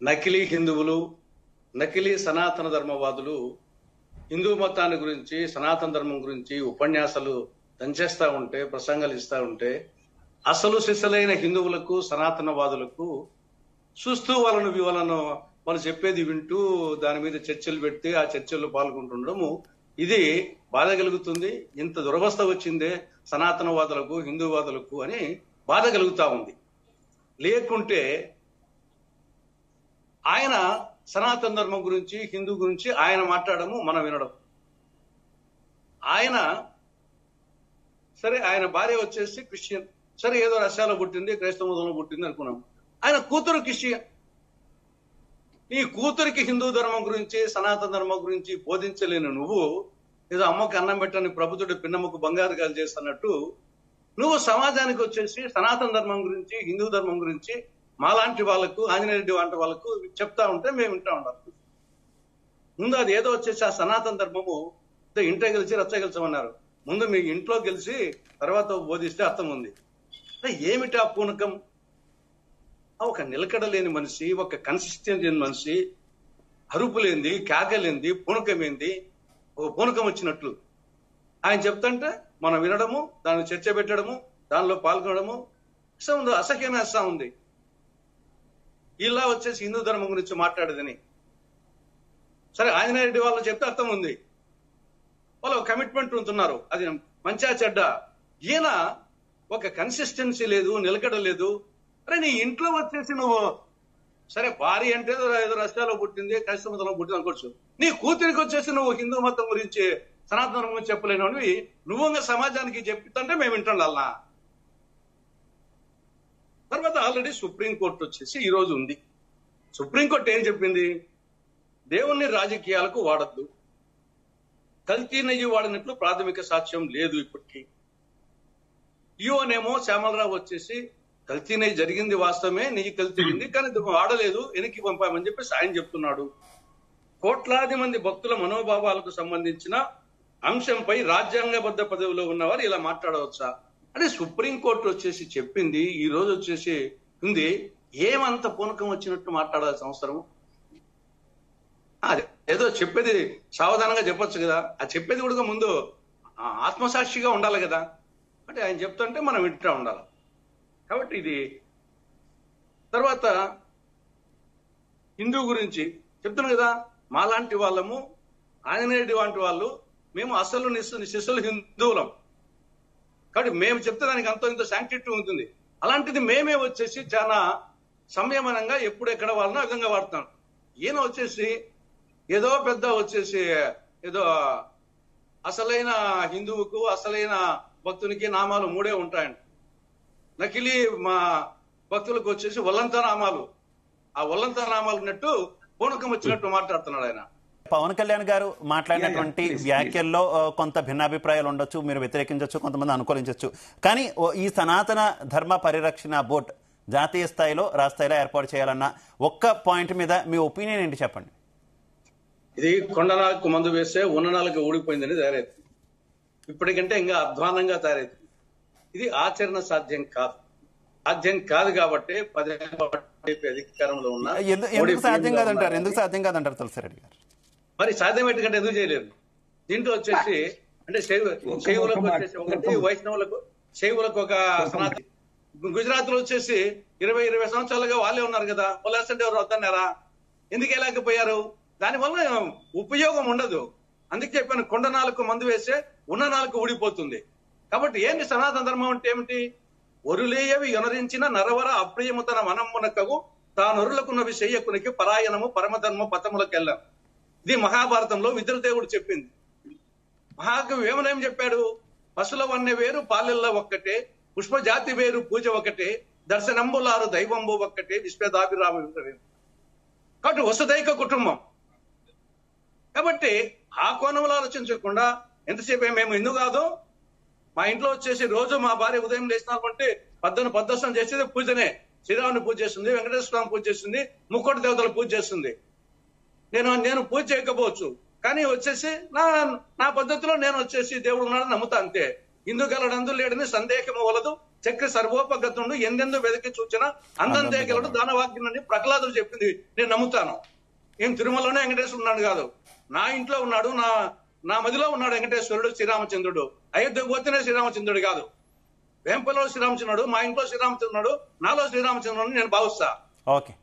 నకిలీ హిందువులు, నకిలీ సనాతన ధర్మవాదులు హిందూ మతాన్ని గురించి, సనాతన ధర్మం గురించి ఉపన్యాసాలు దంచేస్తా ఉంటే, ప్రసంగాలు ఇస్తా ఉంటే, అసలు సిసలైన హిందువులకు, సనాతనవాదులకు చూస్తూ వాళ్ళు చెప్పేది వింటూ దాని మీద చర్చలు పెడితే ఆ చర్చల్లో పాల్గొంటుండడము ఇది బాధ కలుగుతుంది. ఇంత దురవస్థ వచ్చిందే సనాతనవాదులకు, హిందూవాదులకు అని బాధ కలుగుతా ఉంది. లేకుంటే ఆయన సనాతన ధర్మం గురించి, హిందూ గురించి ఆయన మాట్లాడము, మనం వినడం. ఆయన భార్య వచ్చేసి క్రిస్టియన్, సరే ఏదో రష్యాలో పుట్టింది, క్రైస్తవ మతంలో పుట్టింది అనుకున్నాం. ఆయన కూతురు క్రిస్టియన్. నీ కూతురికి హిందూ ధర్మం గురించి, సనాతన ధర్మం గురించి బోధించలేని నువ్వు ఏదో అమ్మకు అన్నం పెట్టని ప్రభుత్వుడు పిన్నమ్మకు బంగారు గాలు చేస్తున్నట్టు నువ్వు సమాజానికి వచ్చేసి సనాతన ధర్మం గురించి, హిందూ ధర్మం గురించి మాలాంటి వాళ్ళకు, ఆంజనేయ రెడ్డి వంటి వాళ్ళకు చెప్తా ఉంటే మేము వింటా ఉండాలి. ముందు అది ఏదో వచ్చేసి ఆ సనాతన ధర్మము ఇంట్లో గెలిచి రచ్చ గెలిచమన్నారు. ముందు మీ ఇంట్లో గెలిచి తర్వాత బోధిస్తే అర్థం ఉంది. ఏమిటి ఆ పూనకం? ఒక నిలకడలేని మనిషి, ఒక కన్సిస్టెంట్ లేని మనిషి, అరుపులేంది, కేకలేంది, పూనకమేంది, ఒక పూనకం వచ్చినట్లు ఆయన చెప్తుంటే మనం వినడము, దాన్ని చర్చ పెట్టడము, దానిలో పాల్గొనడము అసహ్యం వేస్తా ఉంది. ఇలా వచ్చేసి హిందూ ధర్మం గురించి మాట్లాడేదని. సరే ఆంజనేయ రెడ్డి వాళ్ళు చెప్తే అర్థం ఉంది, వాళ్ళు కమిట్మెంట్ ఉంటున్నారు, అది మంచిగా చెడ్డ. ఈయన ఒక కన్సిస్టెన్సీ లేదు, నిలకడ లేదు. అరే నీ ఇంట్లో వచ్చేసి నువ్వు సరే భార్య అంటే ఏదో రష్యాలో పుట్టింది, క్రైస్తవ మతంలో పుట్టింది అనుకోవచ్చు. నీ కూతురికి వచ్చేసి నువ్వు హిందూ మతం గురించి, సనాతన ధర్మం గురించి చెప్పలేనివి నువ్వు సమాజానికి చెప్తుంటే మేము వింటాం. అలా తర్వాత ఆల్రెడీ సుప్రీంకోర్టు వచ్చేసి ఈ రోజు ఉంది. సుప్రీంకోర్టు ఏం చెప్పింది? దేవుణ్ణి రాజకీయాలకు వాడద్దు, కల్తీ నెయ్యి వాడినట్లు ప్రాథమిక సాక్ష్యం లేదు ఇప్పటికీ. ఈవోనేమో శ్యామలరావు వచ్చేసి కల్తీ నెయ్యి జరిగింది, వాస్తవమే, నెయ్యి కల్తీంది, కానీ వాడలేదు, వెనక్కి పంపామని చెప్పేసి ఆయన చెప్తున్నాడు. కోట్లాది మంది భక్తుల మనోభావాలకు సంబంధించిన అంశంపై రాజ్యాంగబద్ధ పదవిలో ఉన్నవారు ఇలా మాట్లాడవచ్చా అంటే సుప్రీంకోర్టు వచ్చేసి చెప్పింది. ఈ రోజు వచ్చేసి ఉంది. ఏమంత పూనకం వచ్చినట్టు మాట్లాడాల్సిన అవసరం? ఏదో చెప్పేది సావధానంగా చెప్పొచ్చు కదా. ఆ చెప్పేది కూడా ముందు ఆత్మసాక్షిగా ఉండాలి కదా. అంటే ఆయన చెప్తుంటే మనం వింటూ ఉండాలి. కాబట్టి ఇది తర్వాత హిందూ గురించి చెప్తున్నాం కదా. మాలాంటి వాళ్ళము, ఆంజనేయ రెడ్డి వంటి వాళ్ళు, మేము అసలు శిశులు హిందువులం. కాబట్టి మేము చెప్తే దానికి అంతో ఇంత శాంక్టిటీ ఉంటుంది. అలాంటిది మేమే వచ్చేసి చాలా సంయమనంగా ఎప్పుడు ఎక్కడ వాళ్ళనో విధంగా వాడుతాం. ఈయన వచ్చేసి ఏదో పెద్ద వచ్చేసి ఏదో అసలైన హిందువుకు, అసలైన భక్తునికి నామాలు 3 ఉంటాయండి. నకిలీ మా భక్తులకు వచ్చేసి ఒల్లంత నామాలు, ఆ ఒల్లంత నామాలు ఉన్నట్టు పూనకం వచ్చినట్టు మాట్లాడుతున్నాడు ఆయన. పవన్ కళ్యాణ్ గారు మాట్లాడినటువంటి వ్యాఖ్యల్లో కొంత భిన్నాభిప్రాయాలు ఉండొచ్చు, మీరు వ్యతిరేకించవచ్చు, కొంతమంది అనుకూలించవచ్చు. కానీ ఈ సనాతన ధర్మ పరిరక్షణ బోర్డు జాతీయ స్థాయిలో, రాష్ట్ర స్థాయిలో ఏర్పాటు చేయాలన్న ఒక్క పాయింట్ మీద మీ ఒపీనియన్ ఏంటి చెప్పండి. ఇది కొండనాలకు మందు వేస్తే ఉన్ననాలకు ఊడిపోయిందని తయారైతుంది. ఇప్పటికంటే ఇంకా అధ్వానంగా తయారైతుంది. ఇది ఆచరణ సాధ్యం కాదు కాబట్టి 10 అధికారంలో ఉన్న ఎందుకు సాధ్యం కాదంటారు తులసిరెడ్డి గారు? మరి సాధ్యం ఏంటంటే ఎందుకు చేయలేరు? దీంట్లో వచ్చేసి అంటే శైవులకు వచ్చేసి ఒకటి, వైష్ణవులకు, శైవులకు ఒక సనాతి. గుజరాత్ లో వచ్చేసి 20 సంవత్సరాలుగా వాళ్ళే ఉన్నారు కదా. పొలాసంటే ఎవరు వద్దన్నారా? ఎందుకు వెళ్ళకపోయారు? దానివల్ల ఉపయోగం ఉండదు. అందుకే చెప్పాను, కొండనాలకు మందు వేస్తే ఉన్ననాలకు ఊడిపోతుంది. కాబట్టి ఏంటి సనాతన ధర్మం అంటే ఏమిటి? ఒరులేయవి యొనరించిన నరవర అప్రియముతన మనమ్మునకగు తానొరులకున్నవి చెయ్యకునికి పరాయణము పరమధర్మ పతములకెళ్ళాం. ఇది మహాభారతంలో విదురదేవుడు చెప్పింది. మహాకవి ఏమనేం చెప్పాడు? పశుల వన్నె వేరు పాలెల్ల ఒక్కటే, పుష్పజాతి వేరు పూజ ఒకటే, దర్శనంబులారు దైవంబు ఒక్కటే, విశ్వదాభిరామ. కాబట్టి వసుదైక కుటుంబం. కాబట్టి ఆ కోణంలో ఆలోచించకుండా ఎంతసేపు మేము ఎందుకు కాదు, మా ఇంట్లో వచ్చేసి రోజు మా భార్య ఉదయం లేచినామంటే పద్దస్నం చేసేది పూజనే. శ్రీరాముని పూజ చేస్తుంది, వెంకటేశ్వర స్వామి పూజ చేస్తుంది, ముక్కోటి దేవతల పూజ చేస్తుంది. నేను పూజ చేయకపోవచ్చు, కానీ వచ్చేసి నా పద్ధతిలో నేను వచ్చేసి దేవుడు ఉన్నాడని నమ్ముతా. అంతే. ఇందుకు గలడందు లేడని సందేహము వలదు, చక్ర సర్వోపగతుండు ఎందెందో వెదకి చూచిన అందంతే గెలడు దానవాక్యనని ప్రహ్లాదుడు చెప్పింది నేను నమ్ముతాను. ఏం తిరుమలలోనే వెంకటేశ్వరుడు ఉన్నాడు కాదు, నా ఇంట్లో ఉన్నాడు, నా మదిలో ఉన్నాడు వెంకటేశ్వరుడు, శ్రీరామచంద్రుడు. అయోధ్యకు పోతేనే శ్రీరామచంద్రుడు కాదు, వేంపలో శ్రీరామచంద్రుడు, మా ఇంట్లో శ్రీరామచంద్రుడు, నాలో శ్రీరామచంద్రుడు నేను భావిస్తా. ఓకే.